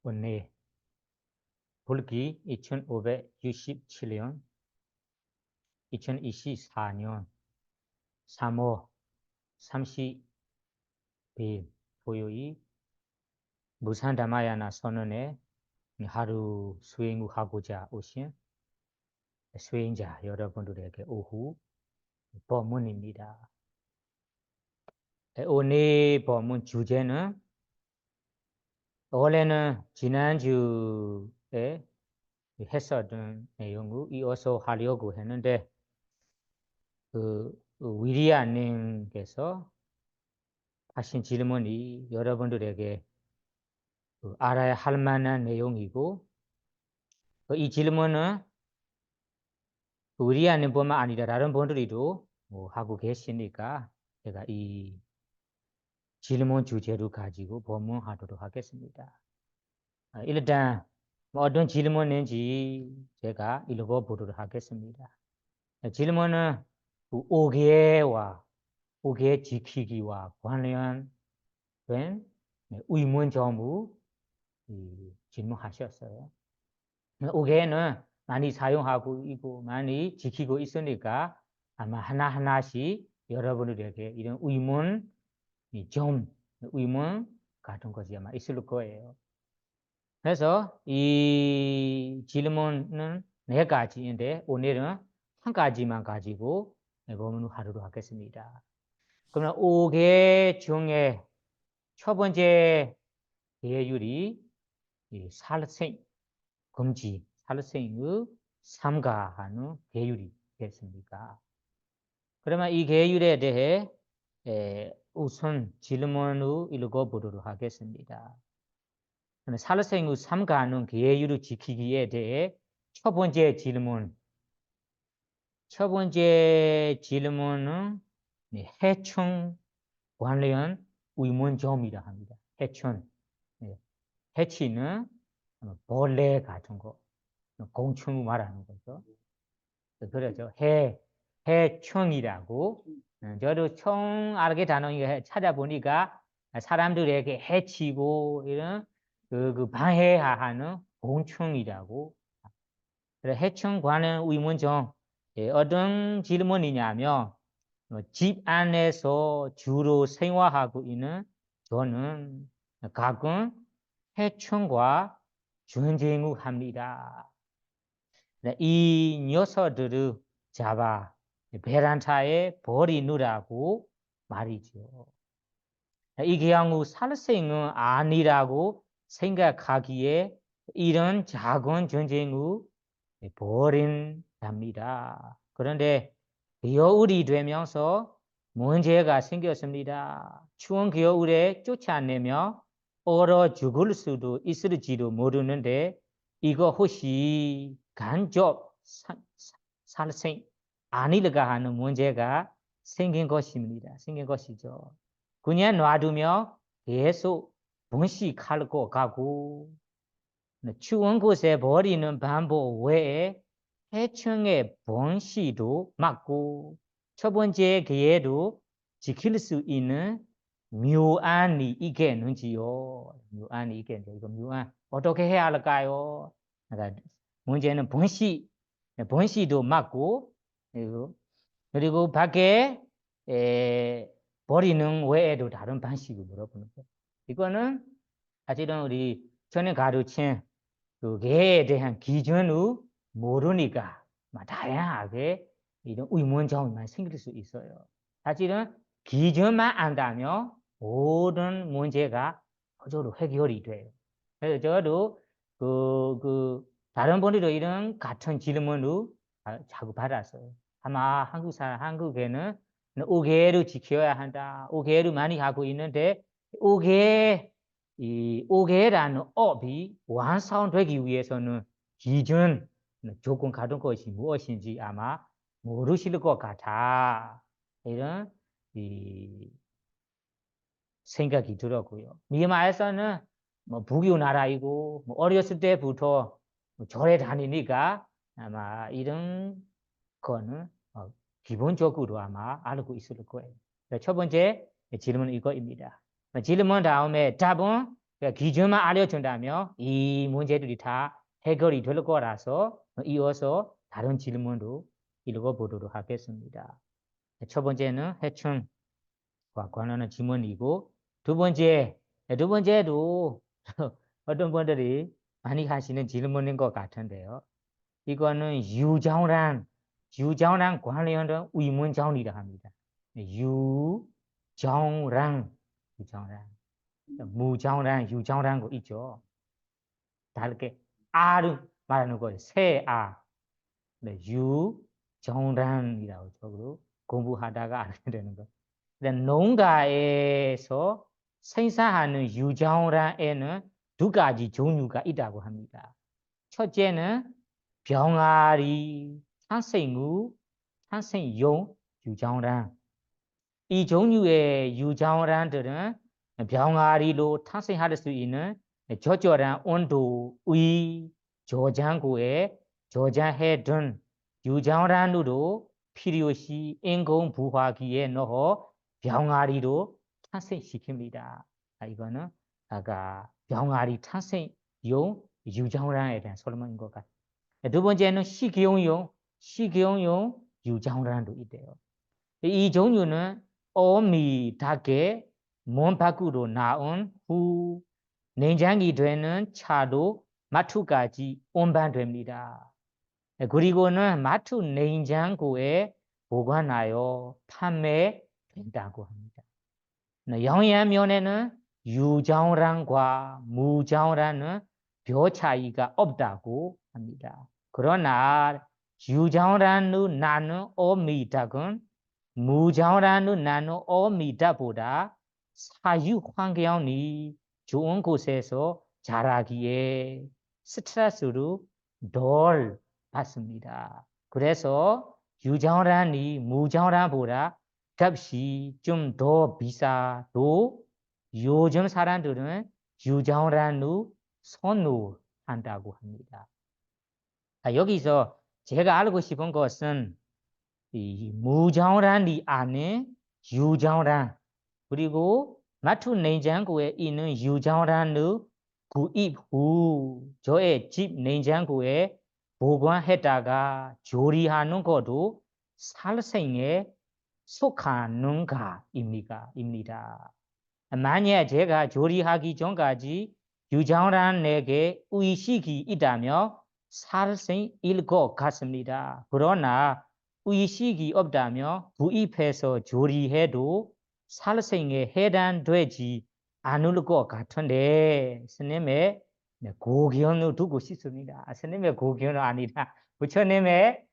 오늘 불기 2567년 2024년 3월 30일 토요일 무산 다마야나 선언에 하루 수행을 하고자 오신 수행자 여러분들에게 오후 법문입니다. 오늘 법문 주제는 원래는 지난주에 했었던 내용을 이어서 하려고 했는데 위리아님께서 하신 질문이 여러분들에게 알아야 할 만한 내용이고 이 질문은 위리아님뿐만 아니라 다른 분들도 하고 계시니까 제가 이 질문 주제를 가지고 법문하도록 하겠습니다. 일단 어떤 질문인지 제가 읽어보도록 하겠습니다. 질문은 오계와 오계 지키기와 관련된 의문점을 질문하셨어요. 오계는 많이 사용하고 있고 많이 지키고 있으니까 아마 하나하나씩 여러분들에게 이런 의문 같은 것이 아마 있을 거예요. 그래서 이 질문은 4가지인데 오늘은 한 가지만 가지고 법문을 하도록 하겠습니다. 그러면 5개 중에 첫 번째 계율이 살생, 금지, 살생의 삼가하는 계율이 됐습니까? 그러면 이 계율에 대해 우선 질문을 읽어보도록 하겠습니다. 살생의 삼가하는 계율을 지키기에 대해 첫 번째 질문은 해충 관련 의문점이라 합니다. 해치는 벌레 같은 거, 공충 말하는 거죠. 그렇죠. 해충이라고. 저도 총 알게 단어 찾아보니까 사람들에게 해치고 이런 그 방해하는 공충이라고. 해충 관련 의문점 어떤 질문이냐면 집 안에서 주로 생활하고 있는 저는 가끔 해충과 전쟁을 합니다. 이 녀석들을 잡아 베란다에 버리느라고 말이죠. 이 경우 살생은 아니라고 생각하기에 이런 작은 전쟁을 벌인답니다. 그런데 겨울이 되면서 문제가 생겼습니다. 추운 겨울에 쫓아내며 얼어 죽을 수도 있을지도 모르는데 이거 혹시 간접 살생 아닐까 하는 문제가 생긴 것이죠. 그냥 놔두며 계속 번식하고 가고 추운 곳에 버리는 방법 외에 해충의 번식도 막고 첫 번째 기회도 지킬 수 있는 묘안이 있겠는지요? 묘안이 있겠는지요? 이거 묘안 어떻게 해야 할까요? 그러니까 문제는 번식도 막고 그리고 밖에 버리는 외에도 다른 방식을 물어보는 거예요. 이거는 사실은 우리 전에 가르친 그 개에 대한 기준을 모르니까 다양하게 이런 의문점만 생길 수 있어요. 사실은 기준만 안다면 모든 문제가 저절로 해결이 돼요. 그래서 저도 다른 분들도 이런 같은 질문을 자꾸 받았어요. 아마 한국에는 5개를 지켜야 한다. 5개를 많이 하고 있는데 5개라는 업이 완성되기 위해서는 기준, 조건 같은 것이 무엇인지 아마 모르실 것 같아. 이런 생각이 들었고요. 미얀마에서는 북유 나라이고 어렸을 때부터 절에 다니니까 아마 이런 거는 기본적으로 아마 알고 있을 거예요. 첫 번째 질문은 이거입니다. 질문 다음에 답은 기준만 알려준다면 이 문제들이 다 해결이 될 거라서 이어서 다른 질문도 읽어보도록 하겠습니다. 첫 번째는 해춘과 관련한 질문이고 두 번째도 어떤 분들이 많이 하시는 질문인 것 같은데요. 이거는 유정랑 관련된 의문정리를 합니다. 유정랑 무정랑 유정랑도 있죠. 다르게 아를 말하는 거예요. 새 아. 네, 유정랑이라고 적으로 공부하다가 알게 되는 거. 농가에서 생산하는 유정란에는 두 가지 종류가 있다고 합니다. 첫째는 병아리 탄생용 유정란. 이 종류의 유정란들은 병아리로 탄생할 수 있는 적절한 온도의 저장해둔 유정란으로 필요시 인공 부화기에 넣어 병아리로 탄생시킵니다. 이거는 아까 병아리 탄생용 유정란에 대한 설명인 것 같아요. 두 번째는 식용용 유정란도 있대요. 이 종류는 어미 닭의 몸 밖으로 나온 후 냉장이 되는 차로 마트까지 운반됩니다. 그리고는 마트 냉장고에 보관하여 판매된다고 합니다. 영양면에는 유정란과 무정란은 별 차이가 없다고 합니다. 그러나 유정란으로 나는 어미닭은 무정란으로 나는 어미닭보다 사육 환경이 좋은 곳에서 자라기에 스트레스를 덜 받습니다. 그래서 유정란이 무정란보다 값이 좀 더 비싸도 요즘 사람들은 유정란을 선호한다고 합니다. 여기서 제가 알고 싶은 것은 이 무정란이 안에 유정란 그리고 마트 냉장고에 있는 유정란을 구입 후 저의 집 냉장고에 보관했다가 조리하는 것도 살생에 속하는가입니다. 만약 제가 조리하기 전까지 유정란에게 의식이 있다면 살생일 것 같습니다. 그러나 의식이 없다면 구입해서 조리해도 살생에 해당되지 않을 것 같은데 스님의 고견을 두고 싶습니다. 스님의 고견은 아니라 부처님의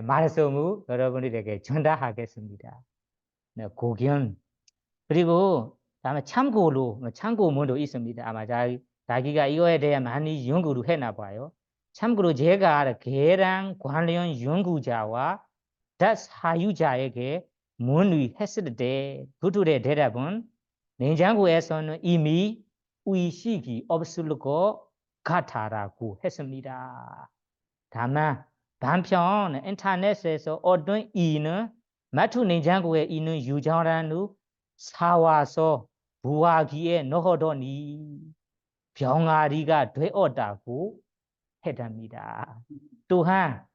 말씀을 여러분들에게 전달하겠습니다. 고견 그리고 다음에 참고문도 있습니다. 아마 자기가 이거에 대해 많이 연구를 했나 봐요. 참고로 제가 계량 관련 연구자와 사유자에게 문의했을 때 그들의 대답은 냉장고에서는 이미 의식이 없을 것 같아라고 했습니다. 다만 반편 인터넷에서 어떤 이는 마트 냉장고에 있는 유정란을 사와서 부화기에 넣어더니 병아리가 되었다고 했답니다. 또한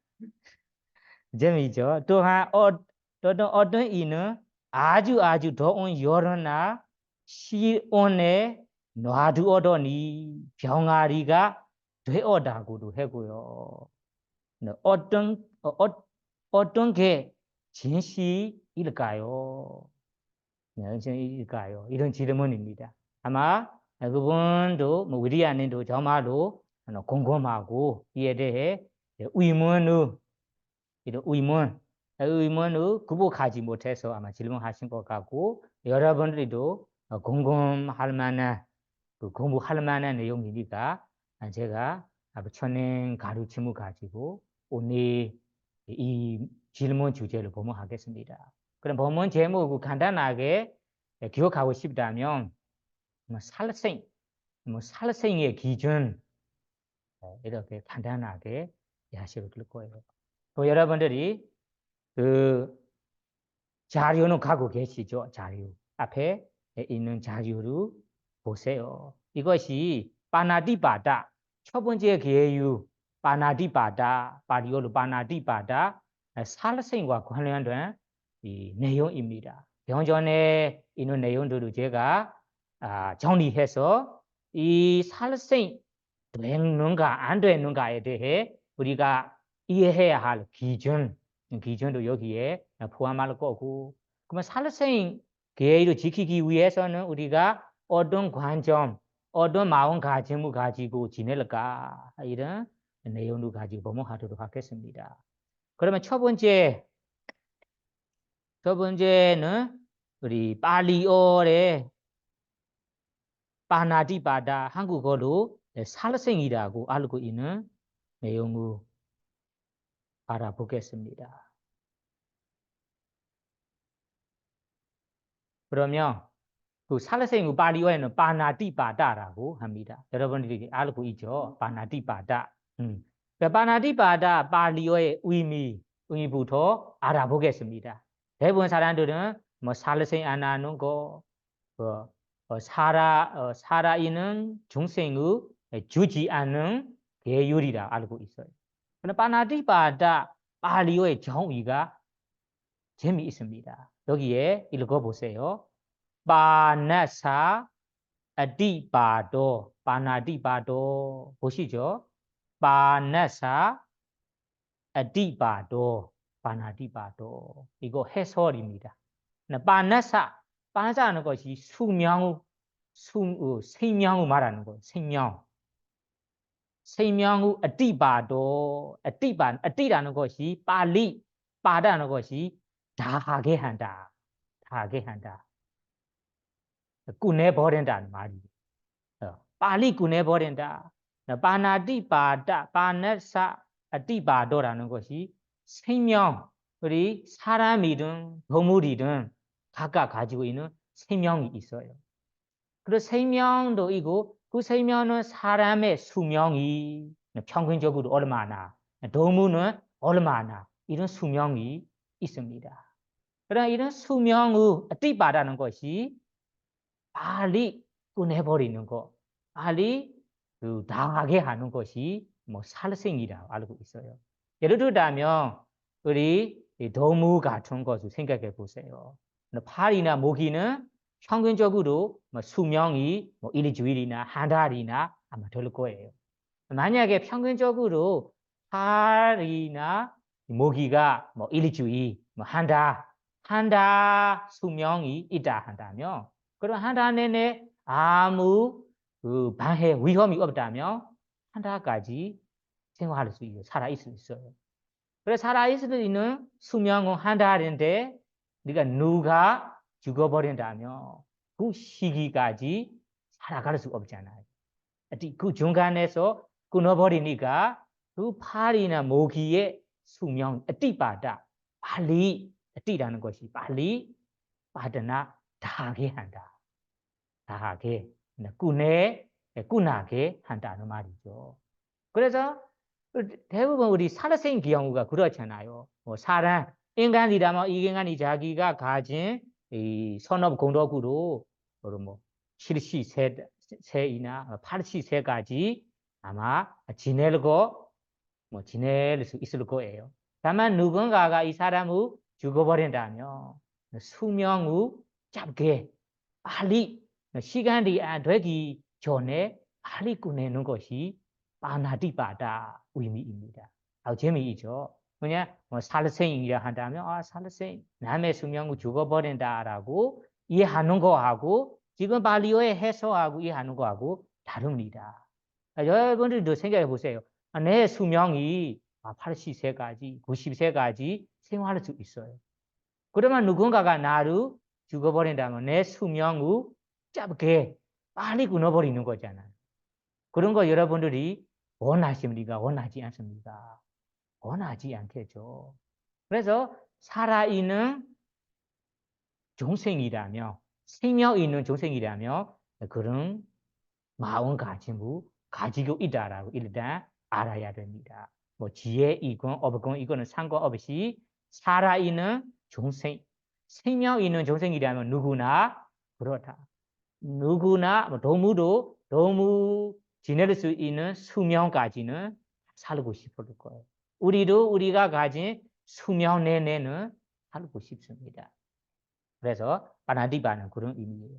재미있죠. 또한 어떤 이는 아주 더운 여름날 시온에 놔두었더니 병아리가 되었다고도 하고요. 어떤 게 진실일까요? 이런 질문입니다. 아마 그분도 위리아님도 정말로 궁금하고 이에 대해 의문을 극복하지 못해서 아마 질문하신 것 같고 여러분들도 궁금할 만한 공부할 만한 내용이니까 제가 천행 가르침을 가지고 오늘 이 질문 주제를 본문하겠습니다. 그럼 본문 제목을 간단하게 기억하고 싶다면 살생의 기준 이렇게 간단하게 이해하실 거예요. 또 여러분들이 그 자료는 갖고 계시죠? 자료 앞에 있는 자료를 보세요. 이것이 파나티바다 첫 번째 계유 파나티바다 바리올로 파나티바다 살생과 관련된 이 내용입니다. 병전에 있는 내용들을 제가 정리해서 이 살생 되는가 안 되는가에 대해 우리가 이해해야 할 기준도 여기에 포함할 거고, 그러면 살생 계율을 지키기 위해서는 우리가 어떤 관점, 어떤 마음가짐을 가지고 지낼까 이런 내용을 가지고 본문하도록 하겠습니다. 그러면 첫 번째는 우리 팔리어의 파나티바다 한국어로 살생이라고 알고 있는 내용을 알아보겠습니다. 그러면 그 살생의 팔리어에는 파나티바다라고 합니다. 여러분들이 알고 있죠? 파나티바다. 파나티바다 팔리어의 의미부터 알아보겠습니다. 대부분 사람들은 뭐 살생 안 하는 거, 살아있는 중생의 주지 않는 계율이라 알고 있어요. 그런데 파나티바다 팔리어의 정의가 재미있습니다. 여기에 읽어보세요. 파나사 아디바도 파나티바도 보시죠. 파나사 아디바도 파나티바도 이거 해설입니다. 파나사하는 것이 생명을 말하는 거예요. 생명의 아디바도 아디라는 것이 빨리 빠다는 것이 다하게 한다. 꾸내버린다는 말이에요. 빨리 꾸내버린다. 파나티바다 파나사 아디바도라는 것이 생명, 우리 사람이든 동물이든 각각 가지고 있는 생명이 있어요. 그래서 생명도 있고 그 생명은 사람의 수명이 평균적으로 얼마나, 동물은 얼마나 이런 수명이 있습니다. 그러나 이런 수명의 띠바라는 것이 빨리 끝내버리는 것, 빨리 당하게 하는 것이 뭐 살생이라고 알고 있어요. 예를 들자면 우리 동물 같은 것을 생각해 보세요. 파리나 모기는 평균적으로 뭐 수명이 뭐 일주일이나 한 달이나 아마 될 거예요. 만약에 평균적으로 파리나 모기가 뭐 일주일, 뭐 한 달 수명이 있다 한다면, 그럼 한 달 내내 아무 방해 위험이 없다면 한 달까지 생활할 수 있어요. 살아있을 수 있어요. 그래서 살아있을 수 있는 수명은 한 달인데 우리가 누가 죽어버린다면 그 시기까지 살아갈 수 없잖아요. 그 중간에서 끊어버리니까 그 파리나 모기의 수명, 띠바다, 빨리, 띠라는 것이 빨리 빠져나 다하게 한다. 다하게, 꾸나게 한다는 말이죠. 그래서 대부분 우리 살생 경우가 그렇잖아요. 뭐 사람, 인간이라면 이 인간이 자기가 가진 이 선업 공덕으로 뭐 70세이나 80세까지 아마 지낼 수 있을 거예요. 다만 누군가가 이 사람을 죽어버린다면 수명을 짧게 빨리 시간이 안 되기 전에 빨리 끝내는 것이 파나티바다 의미입니다. 재미있죠. 그냥 살생이라 한다면 살생 남의 수명을 죽어버린다라고 이해하는 거하고 지금 발리어의 해석하고 이해하는 거하고 다릅니다. 여러분들도 생각해 보세요. 내 수명이 80세까지 90세까지 생활할 수 있어요. 그러면 누군가가 나를 죽어버린다면 내 수명을 짧게 빨리 끊어버리는 거잖아요. 그런 거 여러분들이 원하십니까? 원하지 않습니까? 원하지 않겠죠. 그래서 살아있는 중생이라며 생명 있는 중생이라며 그런 마음가짐을 가지고 있다라고 일단 알아야 됩니다. 뭐 지혜이건 업건 이거는 상관없이 살아있는 중생, 생명 있는 중생이라면 누구나 그렇다. 누구나 뭐 도무도 도무 지낼 수 있는 수명까지는 살고 싶을 거예요. 우리도 우리가 가진 수명 내내는 살고 싶습니다. 그래서 바나디바는 그런 의미예요.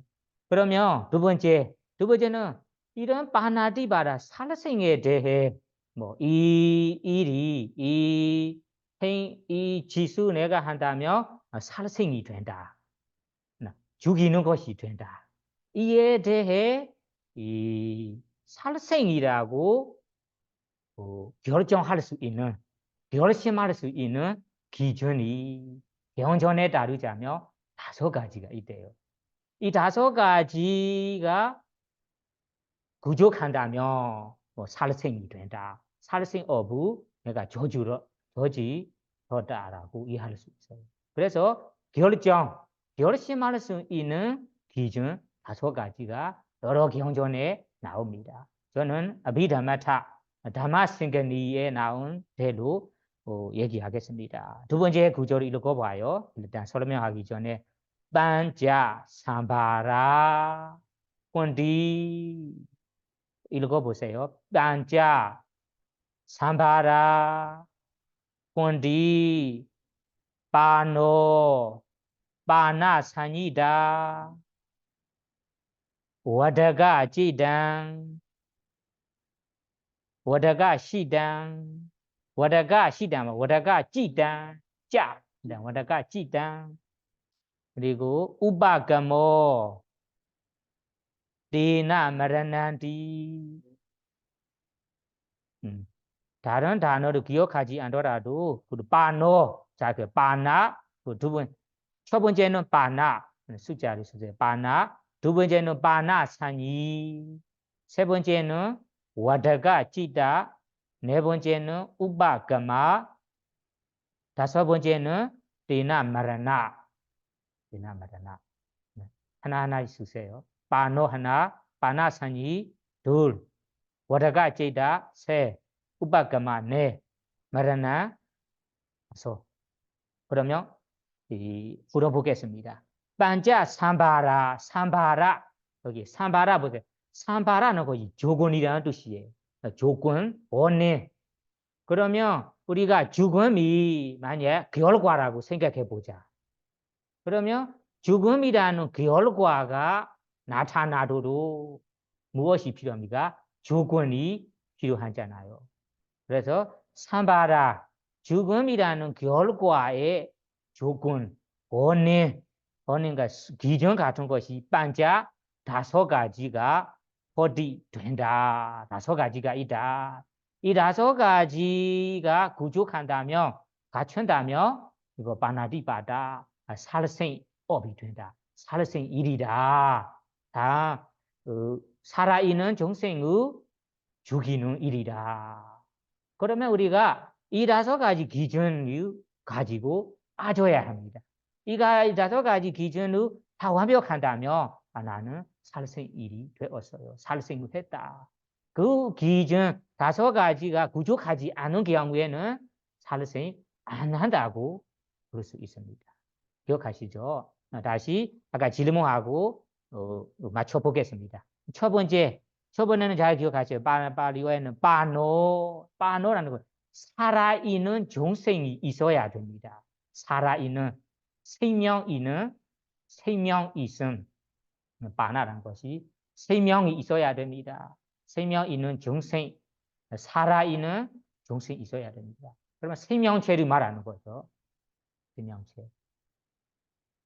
그러면 두 번째는 이런 바나디바라 살생에 대해 뭐 이 일이 이 지수 내가 한다면 살생이 된다. 죽이는 것이 된다. 이에 대해 이 살생이라고 결정할 수 있는 결심할 수 있는 기준이 경전에 따르자면 5가지가 있대요. 이 5가지가 부족한다면 뭐 살생이 된다. 살생 어부 내가 저지렀다라고 이해할 수 있어요. 그래서 결심할 수 있는 기준 5가지가 여러 경전에 나옵니다. 저는 아비다마타 다마싱가니에 나온 대로 얘기하겠습니다. 두 번째 구절을 읽어봐요. 일단 설명하기 전에 반자 삼바라 꼰디 읽어보세요. 반자 삼바라 꼰디 파노 파나 사니다 와다가 지당 와다가 시당 와다가 시당 와다가 지당 자 와다가 지당 그리고 우바가모 데나 마라난디 다른 단어를 기억하지 않더라도 파노 자 그 파나 첫 번째는 파나 숫자를 쓰세요. 파나 두 번째는 파나 산이 세 번째는 와다가 찌다 네 번째는 우바가마 다섯 번째는 데나 마라나 하나하나 쓰세요. 파노 하나 파나 산이 둘 와다가 찌다 세 우바가마 네 마라나 소 그러면 물어보겠습니다. 반자 삼바라 여기 삼바라 보세요. 삼바라는 거기 조건이라는 뜻이에요. 조건 원인. 그러면 우리가 죽음이 만약 결과라고 생각해 보자. 그러면 죽음이라는 결과가 나타나도록 무엇이 필요합니까? 조건이 필요하잖아요. 그래서 삼바라 죽음이라는 결과의 조건, 원인과 기준 같은 것이 반자 5가지가 어디 된다. 5가지가 있다. 이 5가지가 부족한다면 갖춘다면 이거 바나디바다 살생업이 된다. 살생일이다. 다 살아있는 정생의 죽이는 일이다. 그러면 우리가 이 5가지 기준을 가지고 빠져야 합니다. 이 5가지 기준을 다 완벽한다면 나는 살생일이 되었어요. 살생을 했다. 그 기준 5가지가 부족하지 않은 경우에는 살생 안 한다고 그럴 수 있습니다. 기억하시죠? 다시 아까 질문하고 맞춰보겠습니다. 첫 번째는 잘 기억하세요. 파리어에는 파노라는 거 살아있는 정생이 있어야 됩니다. 살아있는 생명 있음 바나라는 것이 생명이 있어야 됩니다. 생명 있는 정생 살아있는 정생이 있어야 됩니다. 그러면 생명체를 말하는 거죠. 생명체.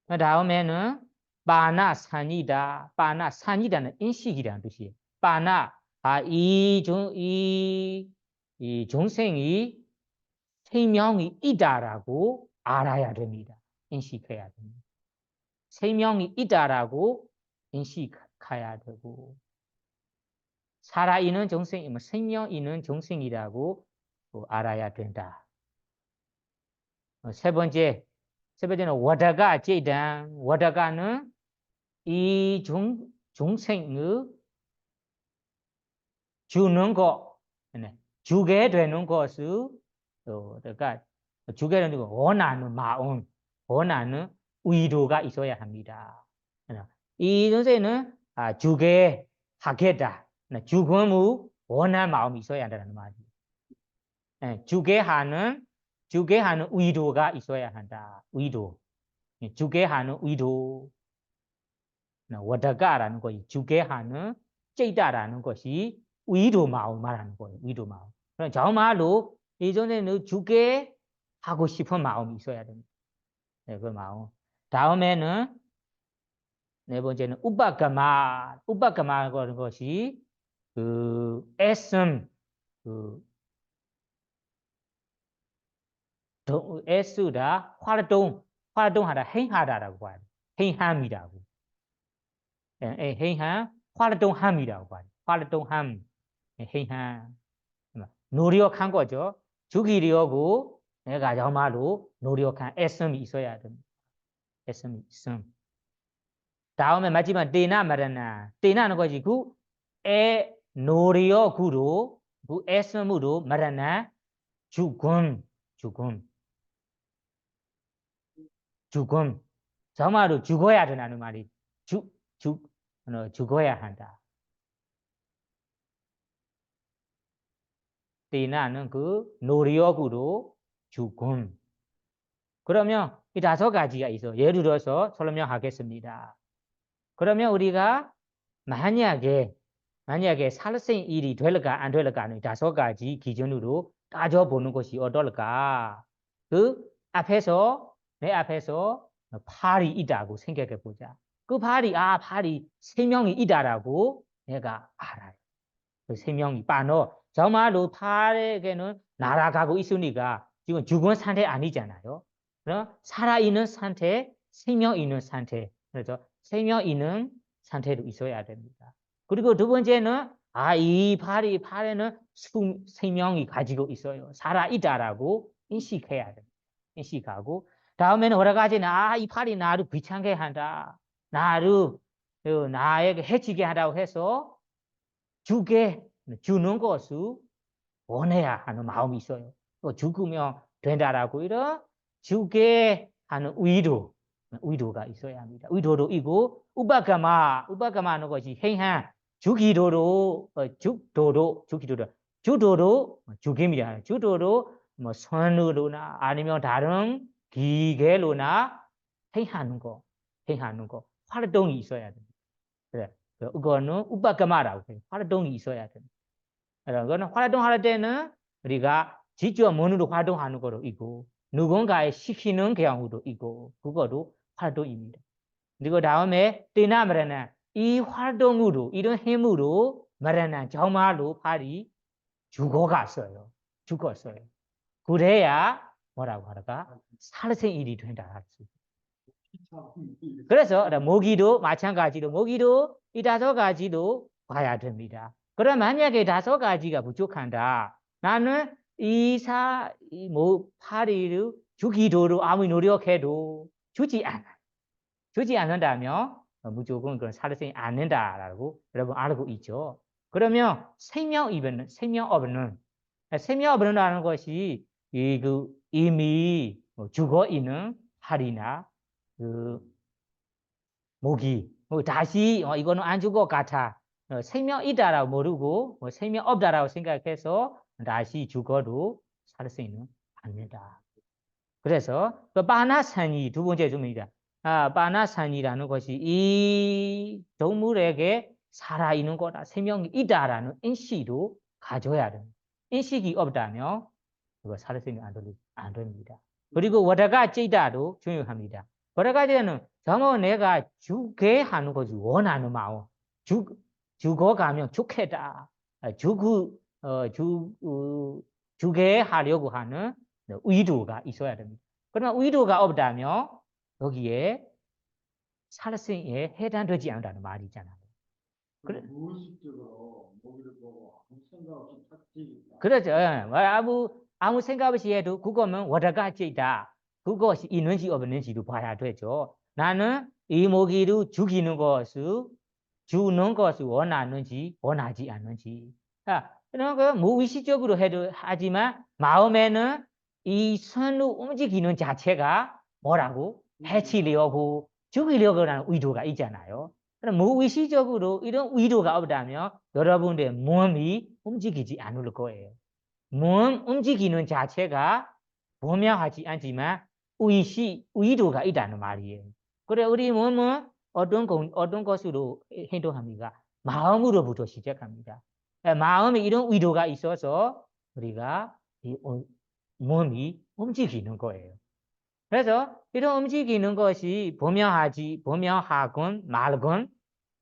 그 다음에는 빠나산이다는 인식이라는 뜻이에요. 빠나 이 정생이 생명이 있다라고 알아야 됩니다. 인식해야 됩니다. 생명이 있다라고 인식해야 되고 살아있는 정생이면 생명 있는 정생이라고 알아야 된다. 세 번째는 와다가 제단 와다가는 이 중생의 주는 것 주게 되는 것을 그러니까 주게 되는 것 원하는 마음 원하는 의도가 있어야 합니다. 이 선생은 주게 하겠다. 주권무 원한 마음이 있어야 한다는 말이에요. 주게하는 의도가 있어야 한다. 의도. 주게하는 의도. 와다가라는 것이 주게하는 째다라는 것이 의도 마음 말하는 거예요. 의도 마음. 그럼 정말로 이전에는 주게 하고 싶은 마음이 있어야 됩니다. 네, 그 마음. 다음에는 네 번째는 우빠가마라는 것이 그 애씀 그 애쓰다 활동하다 행하다라고 봐요. 행함이라고. 행함 활동함이라고 봐요. 활동함 행함 노력한 거죠. 죽이려고 내가 정말로 노력한 애씀이 있어야 됩니다. 애씀이 있음. 다음에 마지막 때나는 것이 애 노력으로 그 애씀으로 마라나 죽음 정말로 죽어야 된다는 말이 죽어야 한다. 때나는 그 노력으로 죽음. 그러면 이 5가지가 있어. 예를 들어서 설명하겠습니다. 그러면 우리가 만약에 살생 일이 될까 안 될까는 5가지 기준으로 따져보는 것이 어떨까? 그 앞에서 내 앞에서 팔이 있다고 생각해 보자. 그 팔이 3명이 있다라고 내가 알아요. 그 3명이 빠너 정말로 팔에게는 날아가고 있으니까 지금 죽은 상태 아니잖아요. 그럼 살아있는 상태, 생명 있는 상태. 그래서 생명 있는 상태로 있어야 됩니다. 그리고 두 번째는 이 팔에는 생명이 가지고 있어요. 살아있다라고 인식해야 됩니다. 인식하고 다음에는 여러 가지는 이 팔이 나를 귀찮게 한다. 나에게 해치게 한다고 해서 주는 것을 원해야 하는 마음이 있어요. 또 죽으면 된다라고 이런 주게 하는 의도가 있어야 합니다. 의도도 있고 우바가마하는 것이 행한 주기도로 죽임이라 주도로 뭐 손으로나 아니면 다른 기계로나 행하는 거 활동이 있어야 됩니다. 그래. 그거는 우바가마라고 해요. 활동이 있어야 됩니다. 그거는 활동할 때는 우리가 직접 몸으로 활동하는 것도 있고 누군가에 시키는 경우도 있고 그것도 활동입니다. 그리고 다음에 때나 말하는 이 활동으로 이런 힘으로 말하는 정말로 팔이 죽었어요. 그래야 뭐라고 할까? 살생일이 된다 할 수 있어요. 그래서 모기도 마찬가지로 모기도 이 5가지도 봐야 됩니다. 그럼 만약에 5가지가 부족한다. 나는 파리를 주기도로 아무리 노력해도 주지 않는다면 무조건 그런 살생이 않는다라고 여러분 알고 있죠. 그러면 생명 없는라는 것이 이미 죽어 있는 팔이나 그 모기 다시 이거는 안 죽을 것 같아. 생명 있다라고 모르고 생명 없다라고 생각해서 다시 죽어도 살 수는 않는다. 그래서 빠나산이 두 번째 점입니다. 빠나산이라는 것이 이 동물에게 살아있는 거다. 생명이 있다라는 인식도 가져야 됩니다. 인식이 없다면 그거 살 수는 안 됩니다. 그리고 와다가 찌다도 중요합니다. 와다가는 정말 내가 죽게 하는 것이 원하는 마음. 죽어가면 좋겠다. 죽게 하려고 하는 의도가 있어야 됩니다. 그러나 의도가 없다면 여기에 살생에 해당되지 않는다는 말이 있잖아요. 무의식적으로 모기를 보고 아무 생각 없이 탁 찌겠다. 그렇죠. 아무 생각 없이 해도 그거면 와다가 찌다. 그것이 있는지 없는지도 봐야 되죠. 나는 이 모기를 죽이는 것을 원하는지 원하지 않는지. 그런 거 무의식적으로 해도 하지만 마음에는 이 손으로 움직이는 자체가 뭐라고 해치려고 죽이려고 하는 의도가 있잖아요. 그럼 무의식적으로 이런 의도가 없다면 여러분의 몸이 움직이지 않을 거예요. 몸 움직이는 자체가 분명하지 않지만 의도가 있다는 말이에요. 그래 우리 몸은 어떤 것으로 행동합니까? 마음으로부터 시작합니다. 마음에 이런 의도가 있어서 우리가 몸이 움직이는 거예요. 그래서 이런 움직이는 것이 분명하건 말건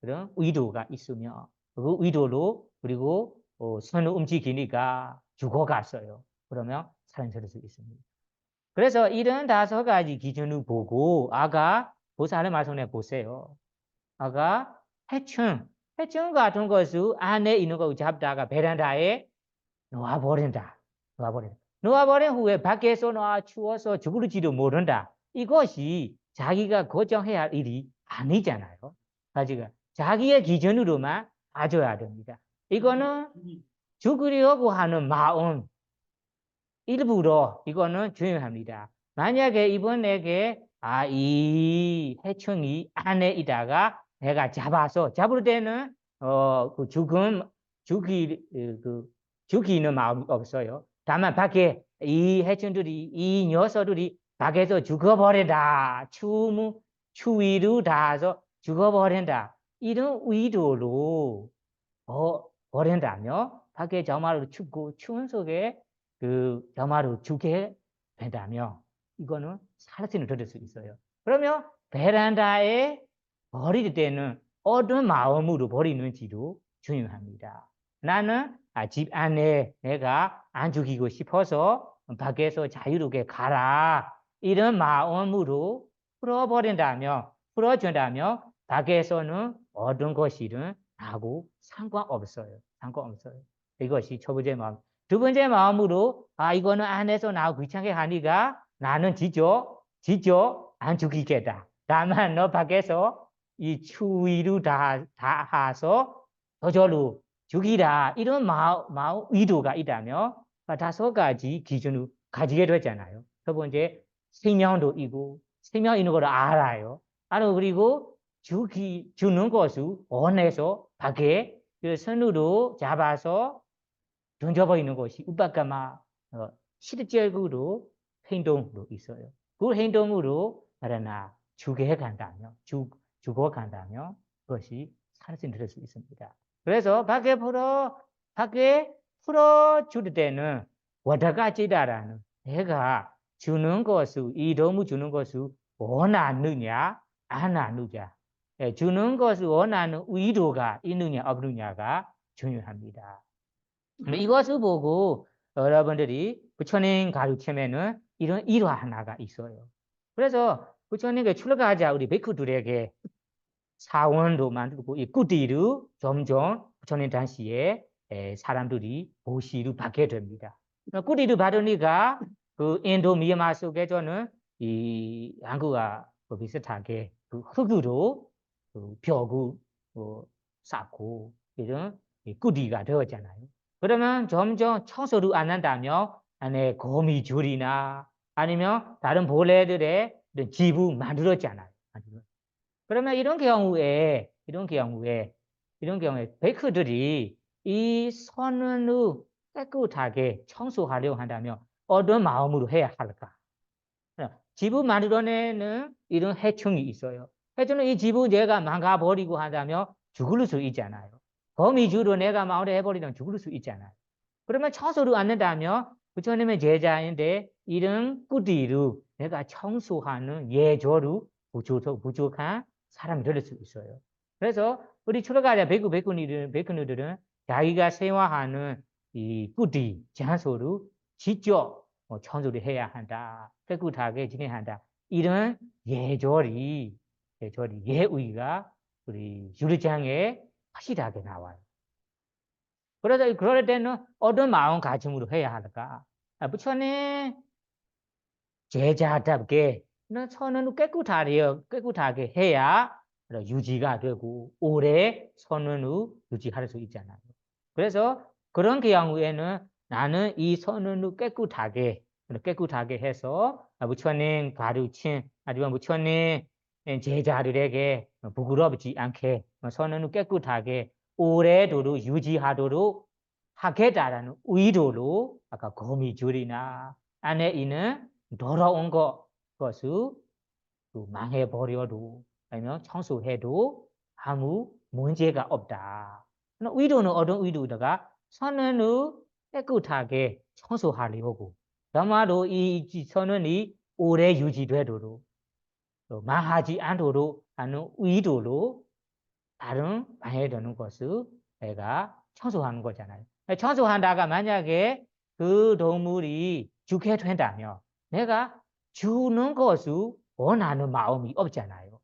그런 의도가 있으며 그 의도로 그리고 손을 움직이니까 죽어갔어요. 그러면 살아날 수 있습니다. 그래서 이런 5가지 기준을 보고 아까 보살의 말씀에 보세요. 아까 해충 같은 것을 안에 있는 거 잡다가 베란다에 놓아버린다. 놓아버린 후에 밖에서 놓아 추워서 죽을지도 모른다. 이것이 자기가 걱정해야 할 일이 아니잖아요. 자기의 기준으로만 봐줘야 됩니다. 이거는 죽으려고 하는 마음 일부러 이거는 중요합니다. 만약에 이번에게 이 해충이 안에 있다가 내가 잡을 때는 그 죽이는 마음이 없어요. 다만 밖에 이 해충들이 이 녀석들이 밖에서 죽어버린다. 추위로 닿아서 죽어버린다. 이런 의도로 버린다면 밖에 정말로 춥고 추운 속에 정말로 죽게 된다면 이거는 살아생을 들을 수 있어요. 그러면 베란다에 버릴 때는 어떤 마음으로 버리는지도 중요합니다. 나는 집 안에 내가 안 죽이고 싶어서 밖에서 자유롭게 가라. 이런 마음으로 풀어준다면 밖에서는 어떤 것이든 하고 상관없어요. 이것이 첫 번째 마음. 두 번째 마음으로 이거는 안에서 나하고 귀찮게 하니까 나는 지죠 안 죽이겠다. 다만 너 밖에서 이 추위로 닿아서 저절로 죽이라. 이런 마음 의도가 있다면 5가지 기준을 가지게 되잖아요. 첫 번째 생명도 있고 생명 있는 걸 알아요. 그리고 주는 것을 원해서 밖에 그 손으로 잡아서 던져버리는 것이 우빠까마 실질적으로 행동도 있어요. 그 행동으로 죽어간다면 그것이 살아서 들을 수 있습니다. 그래서 밖에 풀어줄 때는 와다가지다라는 내가 주는 것을 이 도움을 주는 것을 원하느냐 안 하느냐 주는 것을 원하는 의도가 있느냐 없느냐가 중요합니다. 이것을 보고 여러분들이 부처님 가르침에는 이런 일화 하나가 있어요. 그래서 부처님께 출가하자 우리 베쿠들에게 사원도 만들고 이 꾸디를 점점 부처님 당시에 사람들이 보시를 받게 됩니다. 꾸디를 받으니까 그 인도 미얀마 속에서는 이 한국과 비슷하게 그 흙으로 벽을 쌓고 이런 꾸디가 되었잖아요. 그러면 점점 청소를 안 한다면 안에 거미줄이나 아니면 다른 벌레들의 집을 만들었잖아요. 그러면 이런 경우에 베이커들이 이 선을 깨끗하게 청소하려고 한다면 어떤 마음으로 해야 할까? 집을 만들어내는 이런 해충이 있어요. 해충은 이 집을 내가 망가버리고 한다면 죽을 수 있잖아요. 거미줄을 내가 마무리해버리면 죽을 수 있잖아요. 그러면 청소를 안 한다면 부처님의 제자인데 이런 꾸디를 내가 청소하는 예조를 부족한 사람이 될 수 있어요. 그래서 우리 출가자 베이커들은 자기가 생활하는 이 꾸디 장소를 직접 청소를 해야 한다. 깨끗하게 지내야 한다. 이런 예의가 우리 유리장에 확실하게 나와요. 그럴 때는 어떤 마음가짐으로 해야 할까? 부처님 제자답게 선언을 깨끗하게 해야 유지가 되고 오래 선언을 유지할 수 있잖아요. 그래서 그런 경우에는 나는 이 선언을 깨끗하게 해서 부처님 가르침 아니면 부처님 제자들에게 부끄럽지 않게 선언을 깨끗하게 오래도록 유지하도록 하겠다라는 의도로 아까 거미줄이나 안에 있는 더러운 것을 망해버려도 아니면 청소해도 아무 문제가 없다. 의도는 어떤 의도다가 선언을 깨끗하게 청소하려고 아마도 이 선언이 오래 유지되도록 망하지 않도록 하는 의도로 다른 방해되는 것을 내가 청소하는 거잖아요. 청소한다가 만약에 그 동물이 죽게 된다면 내가 주는 것을 원하는 마음이 없잖아요.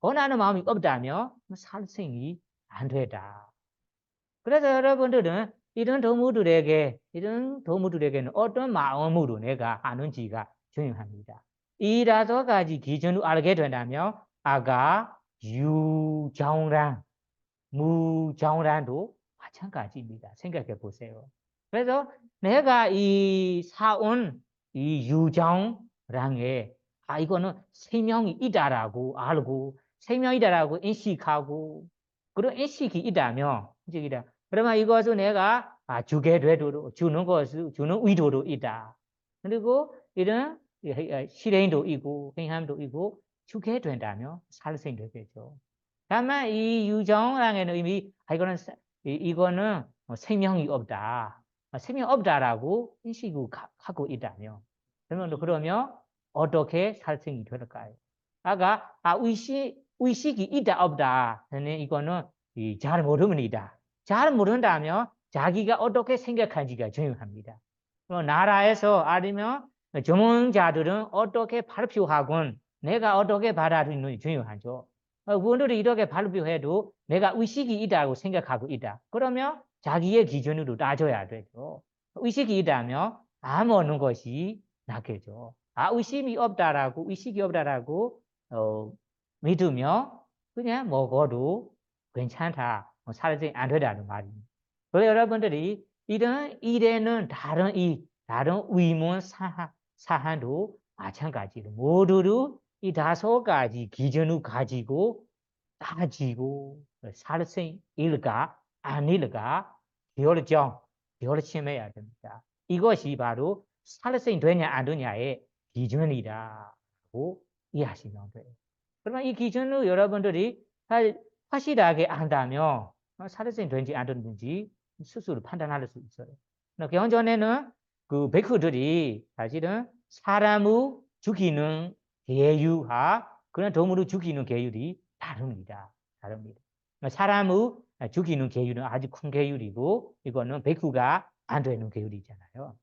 원하는 마음이 없다면 살생이 안 되다. 그래서 여러분들은 이런 동물들에게는 어떤 마음으로 내가 하는지가 중요합니다. 이 5가지 기준을 알게 된다면 아까 유정란, 무정란도 마찬가지입니다. 생각해 보세요. 그래서 내가 이 사온 이 유정란에 이거는 생명이 있다라고 알고 생명이다라고 인식하고 그런 인식이 있다면 그러면 이것을 내가 주게 되도록 주는 의도로 있다. 그리고 이런 실행도 있고 행함도 있고 주게 된다면 살생되겠죠. 다만 이 유정랑에는 이미 이거는 생명이 없다. 생명 없다라고 인식을 하고 있다면 그러면 어떻게 살생이 될까요? 아까 의식이 있다 없다. 이거는 잘 모릅니다. 잘 모른다면 자기가 어떻게 생각하는지가 중요합니다. 나라에서 아니면 전문자들은 어떻게 발표하건 내가 어떻게 받아들이는지 중요하죠. 그분들이 이렇게 발표해도 내가 의식이 있다고 생각하고 있다. 그러면 자기의 기준으로 따져야 되죠. 의식이 있다면 안 먹는 것이 낫겠죠. 의식이 없다라고 믿으면 그냥 먹어도 괜찮다. 살지 안 되다는 말입니다. 그래서 여러분들이 이런 일에는 다른 의문 사안도 마찬가지로 모두를 이 5가지 기준을 가지고 따지고 살생일까 아닐까 결심해야 됩니다. 이것이 바로 살생 되냐 안 되냐의 기준이라고 이해하시면 돼요. 그러면 이 기준을 여러분들이 확실하게 안다면 살생 되는지 안 되는지 스스로 판단할 수 있어요. 경전에는 그 베크들이 사실은 사람을 죽이는 계율과 그런 동물을 죽이는 계율이 다릅니다. 사람을 죽이는 계율은 아주 큰 계율이고 이거는 베크가 안 되는 계율이잖아요.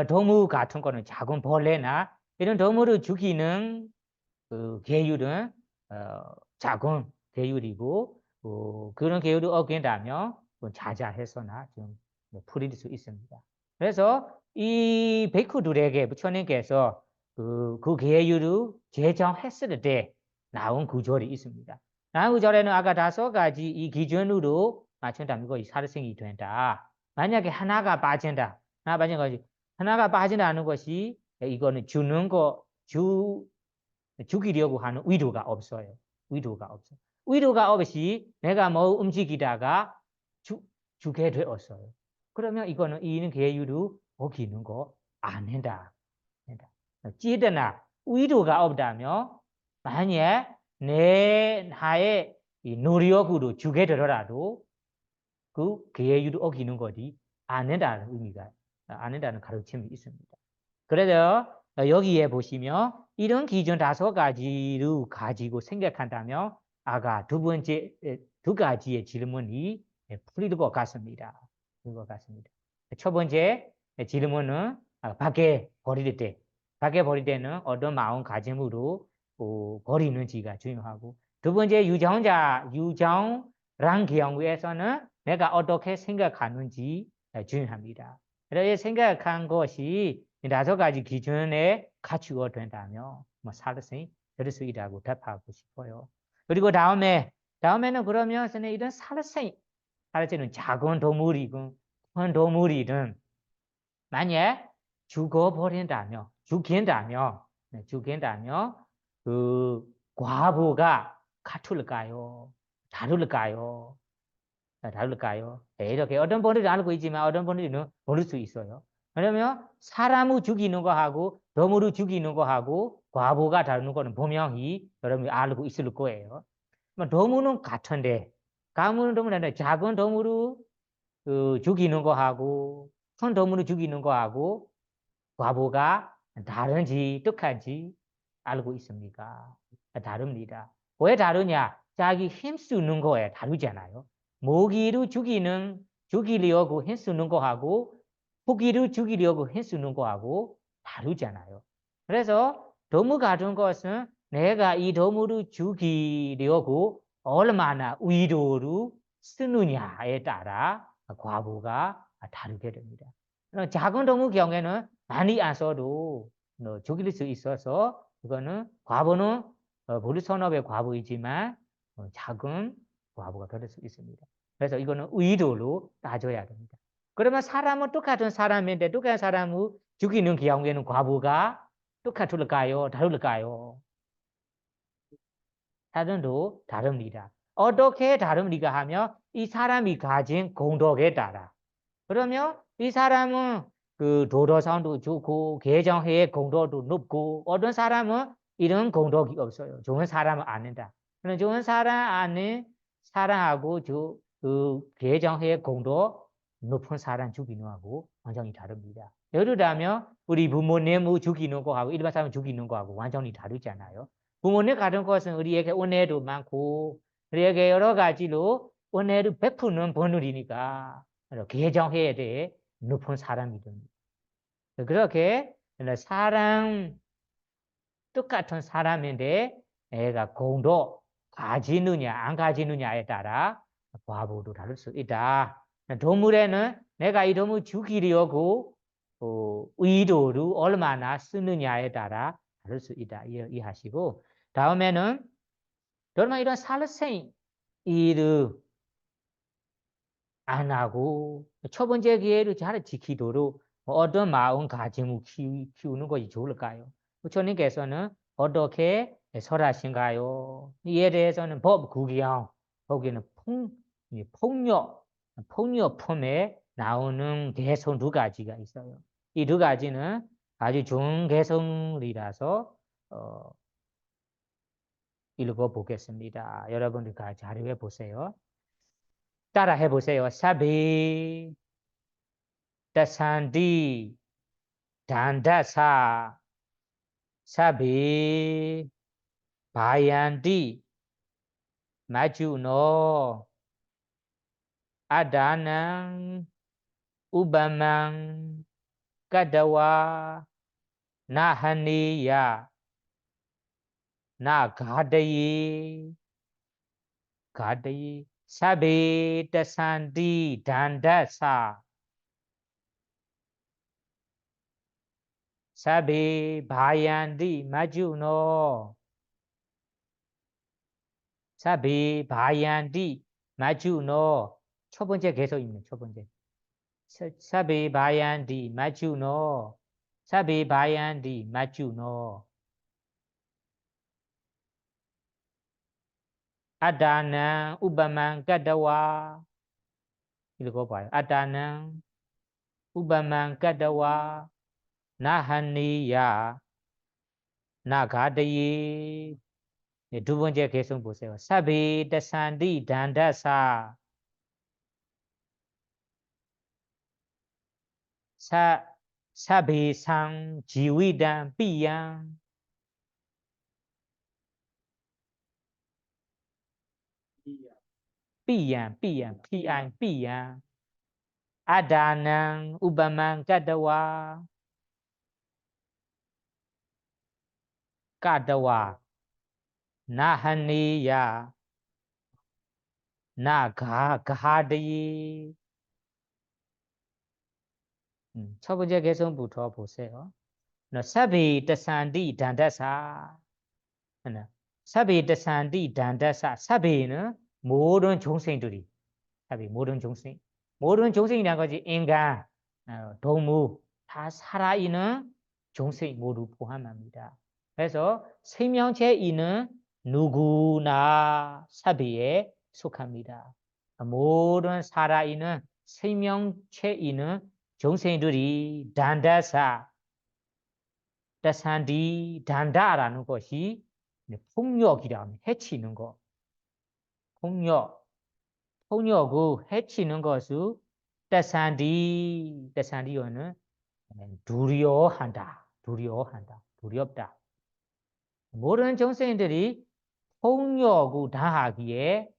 동물 같은 거는 작은 벌레나 이런 동물을 죽이는 그 계율은 작은 계율이고 그런 계율을 어긴다면 자자해서나 좀 풀릴 수 있습니다. 그래서 이 베이크들에게 부처님께서 그 계율을 제정했을 때 나온 구절이 있습니다. 나온 구절에는 아까 5가지 이 기준으로 맞춘다면 이거 살생이 된다. 만약에 하나가 빠진다. 하나가 빠진다는 것이 이거는 죽이려고 하는 의도가 없어요. 의도가 없이 내가 뭐 움직이다가 죽게 되었어요. 그러면 이거는 계율을 어기는 거 안 된다. 찌드나 의도가 없다면 만약 나의 노력으로 죽게 되더라도 그 계율을 어기는 것이 안 된다는 의미가 안 된다는 가르침이 있습니다. 그래서 여기에 보시면 이런 기준 5가지를 가지고 생각한다면 아까 2가지의 질문이 풀릴 것 같습니다. 첫 번째 질문은 밖에 버릴 때는 어떤 마음가짐으로 버리는지가 중요하고 두 번째 유정란 경우에서는 내가 어떻게 생각하는지 중요합니다. 그래서 생각한 것이 5가지 기준에 갖추어 된다면 살생이 될 수 있다고 답하고 싶어요. 그리고 다음에는 그러면 이런 살생은 작은 동물이든 큰 동물이든 만약 죽인다면 그 과보가 같을까요? 다를까요? 다를까요? 이렇게 어떤 분들이 알고 있지만 어떤 분들은 모를 수 있어요. 왜냐면 사람을 죽이는 거하고 동물을 죽이는 거하고 과보가 다른 거는 분명히 여러분이 알고 있을 거예요. 동물은 같은데 가물은 동물인데 작은 동물을 죽이는 거하고 큰 동물을 죽이는 거하고 과보가 다른지 똑같은지 알고 있습니까? 다릅니다. 왜 다르냐? 자기 힘쓰는 거에 다르잖아요. 모기를 죽이려고 힘쓰는 거하고 고기를 죽이려고 힘쓰는 거하고 다르잖아요. 그래서 동물 같은 것은 내가 이 동물을 죽이려고 얼마나 의도를 쓰느냐에 따라 과보가 다르게 됩니다. 작은 동물 경우에는 많이 안 써도 죽일 수 있어서 그거는 과보는 무리 선업의 과보이지만 작은 과보가 될 수 있습니다. 그래서 이거는 의도로 따져야 됩니다. 그러면 사람은 똑같은 사람인데 똑같은 사람을 죽이는 경우에는 과보가 똑같을까요? 다를까요? 사전도 다릅니다. 어떻게 다릅니까 하면 이 사람이 가진 공덕에 따라. 그러면 이 사람은 그 도덕성도 좋고 개정회의 공덕도 높고 어떤 사람은 이런 공덕이 없어요. 좋은 사람은 아니다. 그런 좋은 사람 아닌 사람하고 그 개정회의 공덕 높은 사람 죽이는 거하고 완전히 다릅니다. 예를 들면 우리 부모님을 죽이는 거하고 일반 사람 죽이는 거하고 완전히 다르잖아요. 부모님 같은 것은 우리에게 은혜도 많고 우리에게 여러 가지로 은혜를 베푸는 분들이니까 개정해야 돼 높은 사람이 됩니다. 그렇게 사람 똑같은 사람인데 애가 공도 가지느냐 안 가지느냐에 따라 과보도 다를 수 있다. 동물에는 내가 이 동물 죽이려고 의도를 얼마나 쓰느냐에 따라 다를 수 있다. 이해하시고 다음에는 정말 이런 살생 일을 안 하고 첫 번째 기회를 잘 지키도록 어떤 마음가짐을 키우는 것이 좋을까요? 부처님께서는 어떻게 설하신가요? 이에 대해서는 법 구경, 거기는 폭력품에 나오는 개성 두 가지가 있어요. 이 두 가지는 아주 좋은 개성이라서 읽어보겠습니다. 여러분들 같이 자료해 보세요. 따라 해보세요. 사비 다산디 단다사 사비 바얀디 마주노 아다낭 우바망 까다와 나하니야 나가다이 가다이 사비 다산디 단다사 사비 바얀디 마주노 사비 바얀디 마주노 첫 번째 개서입니다. 첫 번째 사비 바얀디 마주노 사비 바얀디 마주노 아다난 우바만 까다와 읽어봐요. 아다난 우바만 까다와 나하니야 나가다이 두 번째 개성 보세요. 사비 다산디 단다사 사비상 지위단 삐양 삐양 피안 삐양 아다난 우바만 까다와 나하니야 나가다이 첫 번째 개성부터 보세요. 사비 다산디 단다사 사비 다산디 단다사 사비는 모든 종생들이 사비 모든 종생이라는 것이 인간 동물 다 살아있는 종생 모두 포함합니다. 그래서 생명체인은 누구나 사비에 속합니다. 모든 살아있는 생명체인은 정생들이 단다사, 다산디, 단다라는 것이 폭력이라면 해치는 것. 폭력을 해치는 것을 다산디어는 두려워한다. 두렵다. 모든 정생들이 폭력을 당하기에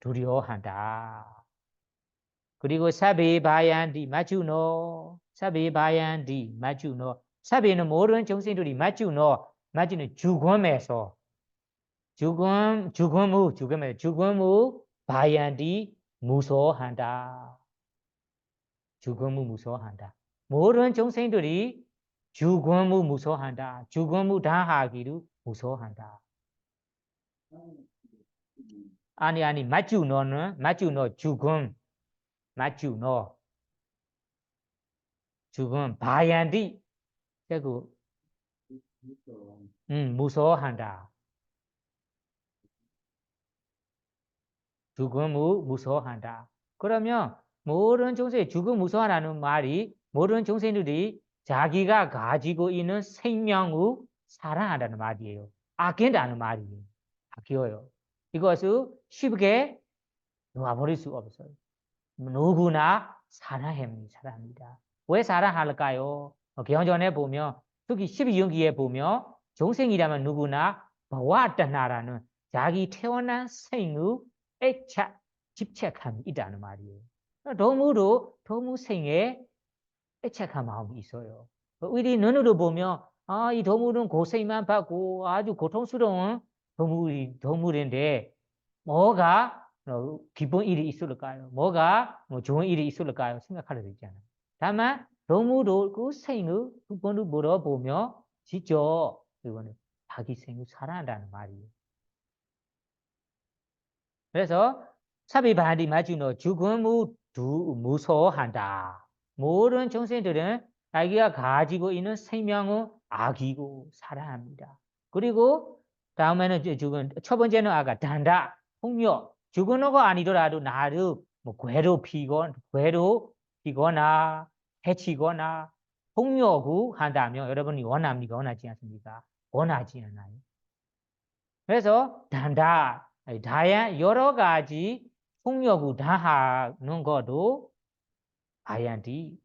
두려워한다. 그리고 사비바얀디 마주노. 사비는 모든 정생들이 마주는 죽음에서 죽음을 바얀디 무서워한다. 죽음을 무서워한다. 모든 정생들이 죽음을 무서워한다. 죽음을 당하기를 무서워한다. 아니 마주노는 죽음 바얀디 그리고 무서워한다. 죽음을 무서워한다. 그러면 모든 정생 죽음 무서워하는 말이 모든 정생들이 자기가 가지고 있는 생명을 사랑한다는 말이에요. 아낀다는 말이에요. 아껴요. 이것을 쉽게 놓아버릴 수 없어요. 누구나 사랑합니다. 왜 사랑할까요? 경전에 보면 특히 12연기에 보면 정생이라면 누구나 버와따나라는 자기 태어난 생의 애착, 집착함이 있다는 말이에요. 너무 생에 애착한 마음이 있어요. 우리 눈으로 보면 이 동물은 고생만 받고 아주 고통스러운 동물인데 뭐가 기쁜 일이 있을까요? 뭐가 좋은 일이 있을까요? 생각할 수 있잖아요. 다만 동물도 그 생을 두 번을 물어보며 직접 이거는 자기 생을 사랑한다는 말이에요. 그래서 사비바디 마주노 죽음을 무서워한다. 모든 정생들은 자기가 가지고 있는 생명을 아끼고 사랑합니다. 그리고 다음에는 죽은 첫 번째는 아까 단다, 폭력. 죽은 거 아니더라도 나를 괴롭히거나 해치거나 폭력을 한다면 여러분이 원합니까? 원하지 않습니까? 원하지 않아요. 그래서 여러 가지 폭력을 당하는 것도 바얀디는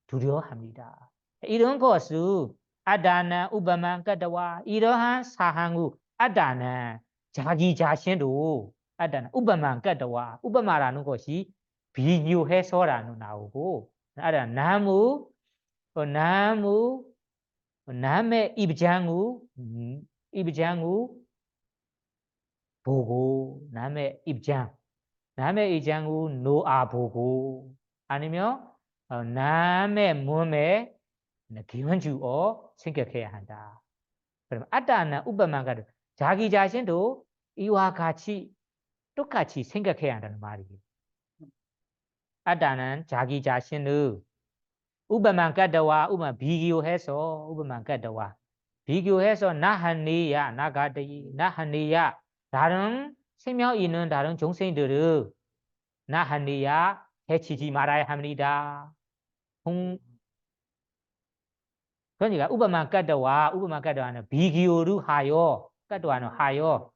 두려워합니다. 이런 것을 아다나 우바만 까다와 이러한 사항을 아다나 자기 자신도 아다나 우바만 까다와 우바마라는 것이 비교해서라는 나오고 아다나 남의 입장을 보고 남의 입장을 놓아보고 아니면 남의 몸에 기원주어 생각해야 한다. 그럼 아따나 우바만가 자기 자신도 이와 같이 똑같이 생각해야 한다는 말이에요. 아따는 자기 자신을 우바만 까다와 우바 비교해서 나하니야 다른 생명 있는 다른 종생들을 나하니야 해치지 말아야 합니다. 그러니까 우바만 까다와는 비교를 하여 아니면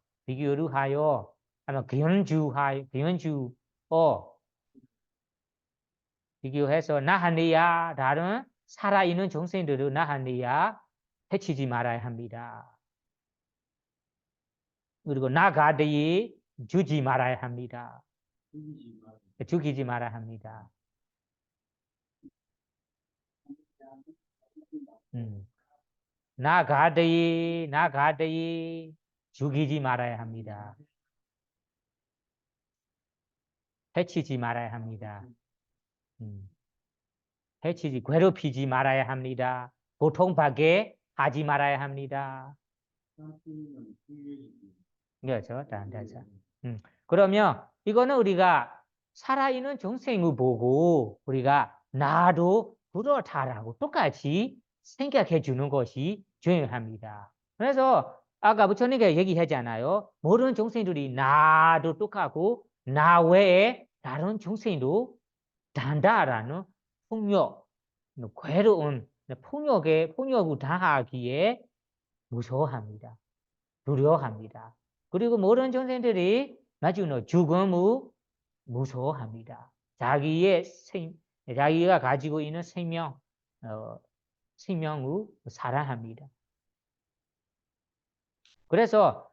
비교해서 나하니야 다른 살아있는 정생들을 나하니야 해치지 말아야 합니다. 그리고 나가드에 주지 말아야 합니다. 죽이지 말아야 합니다. 나가드에 죽이지 말아야 합니다. 해치지 말아야 합니다. 괴롭히지 말아야 합니다. 고통받게 하지 말아야 합니다. 그렇죠. 그러면 이거는 우리가 살아있는 정생을 보고 우리가 나도 그렇다라고 똑같이 생각해 주는 것이 중요합니다. 그래서 아까 부처님께 얘기했잖아요. 모든众生들이 나도 똑같고 나 외에 다른众生도 단다라는 폭력, 괴로운 폭력을 당하기에 무서워합니다. 두려워합니다. 그리고 모든众生들이 마지막으로 죽음을 무서워합니다. 자기가 가지고 있는 생명을 사랑합니다. 그래서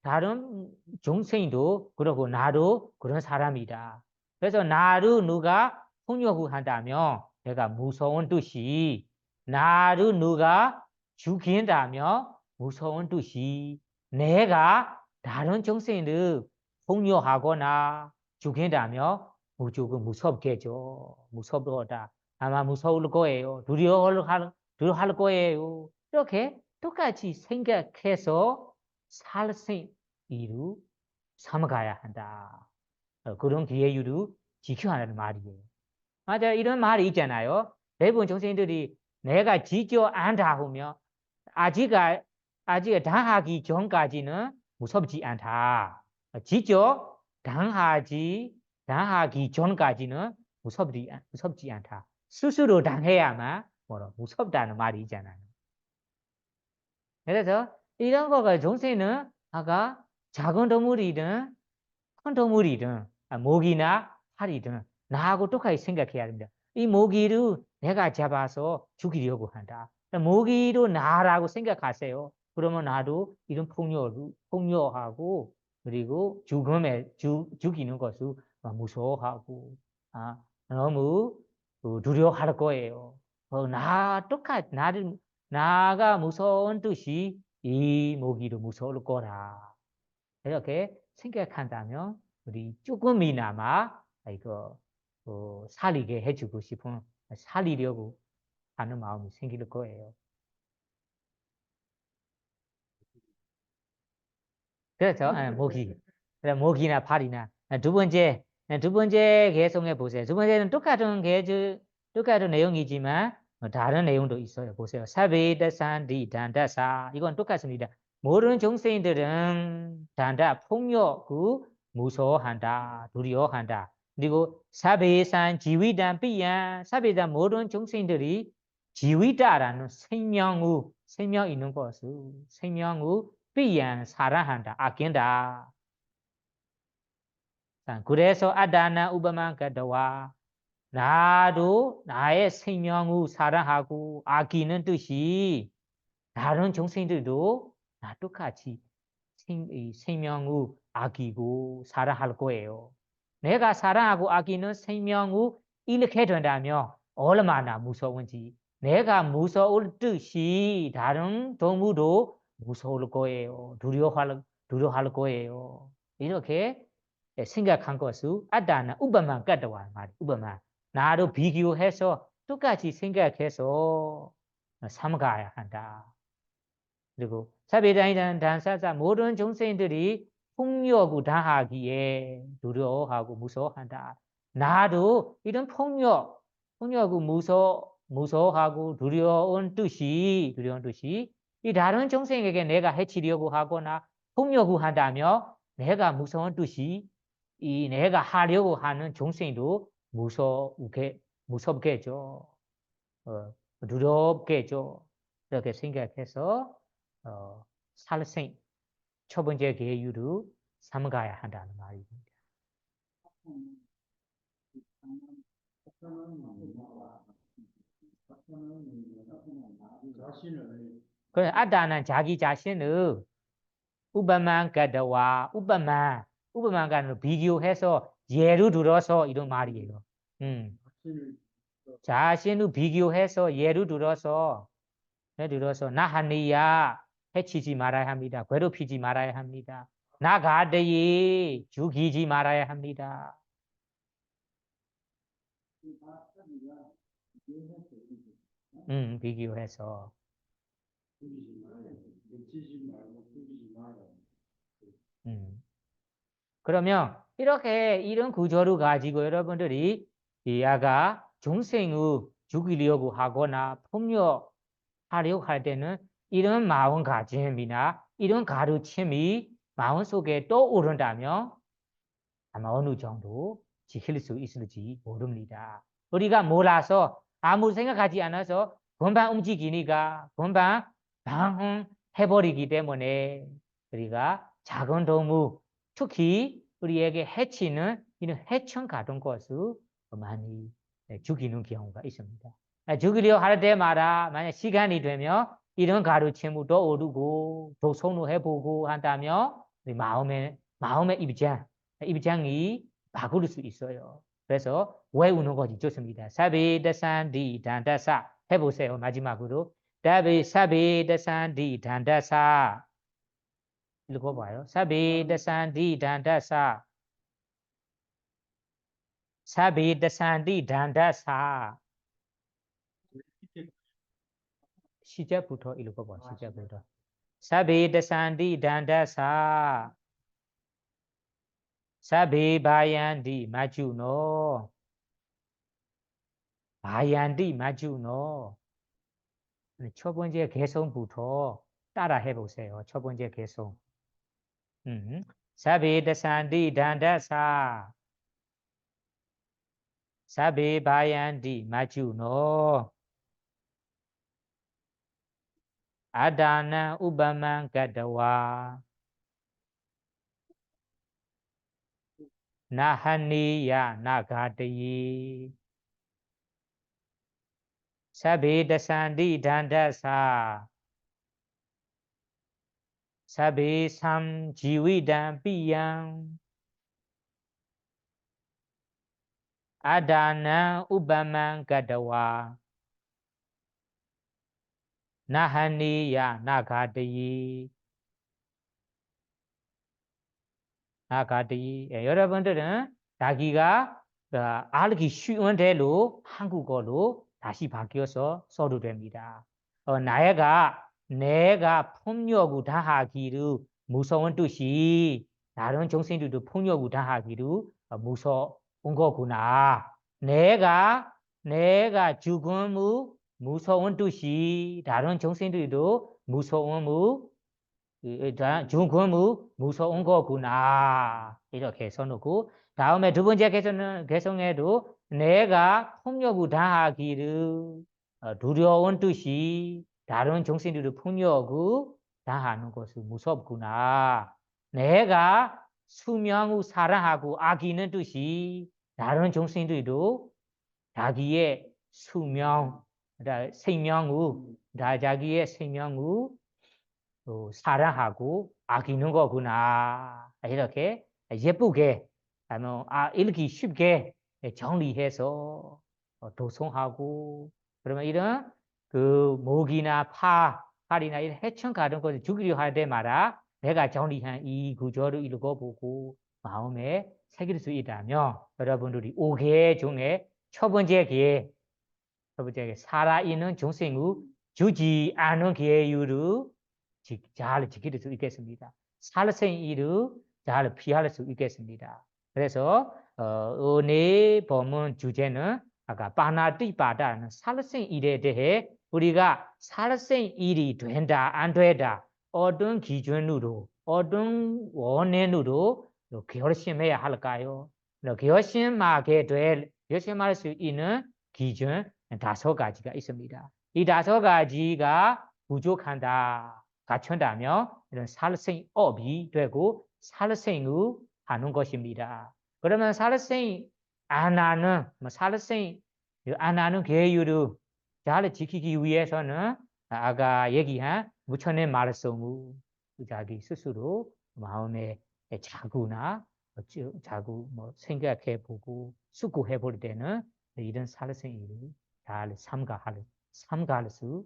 다른众生도 그러고 나도 그런 사람이다. 그래서 나를 누가 폭력을 한다면 내가 무서운 듯이 나를 누가 죽인다면 무서운 듯이 내가 다른众生을 폭력하거나 죽인다면 무조건 무섭겠죠. 무섭다. 아마 무서울 거예요. 두려워할 거예요. 이렇게 똑같이 생각해서 살생이루 삼가야 한다. 그런 기회율을 지켜야 하는 말이에요. 맞아, 이런 말이 있잖아요. 대부분众生들이 내가 직접 안다 하면 아직 당하기 전까지는 무섭지 않다. 직접 당하기 전까지는 무섭지 않다. 스스로 당해야만 무섭다는 말이 있잖아요. 그래서 이런 거가众生은 아까 작은 동물이든 큰 동물이든 모기나 파리든 나하고 똑같이 생각해야 됩니다. 이 모기를 내가 잡아서 죽이려고 한다. 모기도 나라고 생각하세요. 그러면 나도 이런 폭력하고 그리고 죽이는 것을 무서워하고 너무 두려워할 거예요. 나가 무서운 듯이 이 모기도 무서울 거라. 이렇게 생각한다면 우리 조금이나마 이거 살리게 해주고 싶은 살리려고 하는 마음이 생길 거예요. 그렇죠. 모기나 파리나 두 번째 개성해 보세요. 두 번째는 똑같은 내용이지만 다른 내용도 있어요. 보세요. 사베다산디 단다사 이건 똑같습니다. 모든众生들은 단다 폭력을 무서워한다, 두려워한다. 그리고 사베산 지위단 삐야 사베단 모든众生들이 지위다라는 생명 있는 것을 생명을 삐야 사랑한다, 아낀다. 그래서 아다나 우바만가다와 나도 나의 생명을 사랑하고 아끼는 뜻이 다른众生들도 나 똑같이 생명을 아끼고 사랑할 거예요. 내가 사랑하고 아끼는 생명을 잃게 된다면 얼마나 무서운지 내가 무서울 듯이 다른 동물도 무서울 거예요. 두려워할 거예요. 이렇게 생각한 것을 아다나 우바만 까다와 말이 우바만 나도 비교해서 똑같이 생각해서 삼가야 한다. 그리고 사베다이라는 단사자 모든众生들이 폭력을 당하기에 두려워하고 무서워한다. 나도 이런 폭력을 무서워하고 두려운 뜻이 이 다른众生에게 내가 해치려고 하거나 폭력을 한다면 내가 무서운 뜻이 이 내가 하려고 하는众生도 무섭겠죠. 두렵겠죠. 이렇게 생각해서 살생 첫 번째 계율을 삼가야 한다는 말입니다. 그래 아다는 자기 자신을 우바만 가다와 우바만가는 비교해서 예를 들어서 이런 말이에요. 자신을 비교해서 예를 들어서 나하니야 해치지 말아야 합니다. 괴롭히지 말아야 합니다. 나가대에 죽이지 말아야 합니다. 비교해서. 그러면 이런 구조를 가지고 여러분들이 이 아까 중생을 죽이려고 하거나 폭력하려고 할 때는 이런 마음가짐이나 이런 가르침이 마음속에 떠오른다면 아마 어느 정도 지킬 수 있을지 모릅니다. 우리가 몰라서 아무 생각하지 않아서 금방 움직이니까 금방 방황해버리기 때문에 우리가 작은 동물, 특히 우리에게 해치는 이런 해충 같은 것을 많이 죽이는 경우가 있습니다. 죽이려 할 때마다 만약 시간이 되면 이런 가르침을 떠오르고 도son을 해보고 한다면 우리 마음의 입장이 바꿀 수 있어요. 그래서 외우는 것이 좋습니다. 사비다산디 단다사 해보세요. 마지막으로 사비다산디 단다사 읽어봐요. 사비다산디 단다사 사비다산디 단다사 시작부터 읽어봐. 시작부터 사비다산디 단다사 사비 바얀디 마주노 바얀디 마주노 첫 번째 개성부터 따라 해보세요. 첫 번째 개성. 사비다산디 단다사 사비 바얀디 마주노 아다나 우바만 가다와 나하니야 나가데이 사비다산디 단다사 사비 삼지위단 비양 아다나 우바만 가다와 나하니야 나가데이 나가데이 여러분들은 자기가 알기 쉬운 대로 한국어로 다시 바뀌어서 써도 됩니다. 내가 폭력을 당하기를 무서운 뜻이 다른 정신들도 폭력을 당하기를 무서운 거구나. 내가 죽음을 무서운 뜻이 다른 정신들도 죽음을 무서운 거구나. 이렇게 써놓고 다음에 두 번째 개성에도 내가 폭력을 당하기를 두려운 뜻이 다른 정신들의 폭력을 당하는 것이 무섭구나. 내가 수명을 사랑하고 아끼는 뜻이 다른 정신들도 자기의 자기의 생명을 사랑하고 아끼는 거구나. 이렇게 예쁘게 읽기 쉽게 정리해서 도송하고 그러면 이런 그 목이나 팔이나 이런 해충 같은 것을 죽이려 할 때마다 내가 정리한 이 구조를 읽어보고 마음에 새길 수 있다면 여러분들이 5개 중에 첫 번째 개 살아있는 중생을 주지 않은 계율을 잘 지킬 수 있겠습니다. 살생일을 잘 피할 수 있겠습니다. 그래서 오늘 본문 주제는 아까 바나티바다는 살생일에 대해 우리가 살생일이 된다 안 되다 어떤 기준으로 어떤 원인으로 결심해야 할까요? 결심할 수 있는 기준 5가지가 있습니다. 이 5가지가 부족한다. 갖춘다면 이런 살생업이 되고 살생을 하는 것입니다. 그러면 살생 안 하는 계율을 잘 지키기 위해서는 아까 얘기한 부처님 말씀을 자기 스스로 마음에 자꾸 생각해보고 숙고해볼 때는 이런 살생일을 잘 삼가할 수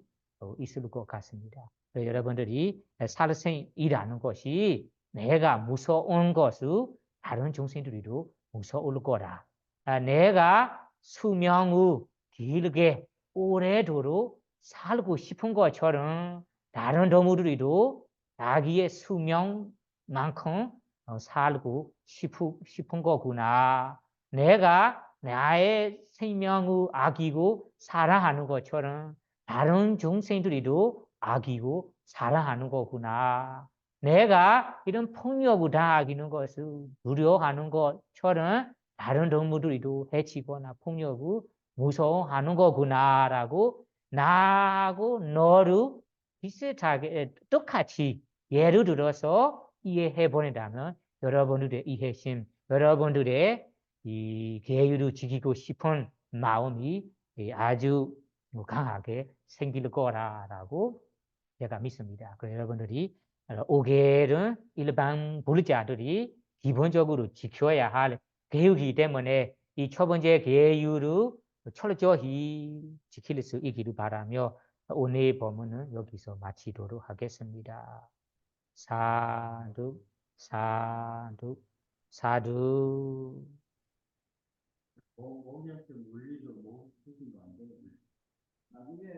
있을 것 같습니다. 여러분들이 살생이라는 것이 내가 무서운 것을 다른 중생들도 무서울 거라. 내가 수명을 길게 오래도록 살고 싶은 것처럼 다른 동물들도 자기의 수명만큼 살고 싶은 거구나. 내가 나의 생명의 악이고 사랑하는 것처럼 다른 중생들이도 악이고 사랑하는 거구나. 내가 이런 폭력을 당하기는 것을 두려워하는 것처럼 다른 동물들이도 해치거나 폭력을 무서워하는 거구나라고 나하고 너를 비슷하게 똑같이 예를 들어서 이해해 보낸다면 여러분들의 이해심, 여러분들의 이 계율을 지키고 싶은 마음이 아주 강하게 생길 거라라고 제가 믿습니다. 그래서 여러분들이 오계는 일반 불자들이 기본적으로 지켜야 할 계율이기 때문에 이 첫 번째 계율을 철저히 지킬 수 있기를 바라며 오늘 본문은 여기서 마치도록 하겠습니다. 사두, 사두, 사두. 거기한테 물리죠. 뭐, 무슨 안 되는데. 나중에,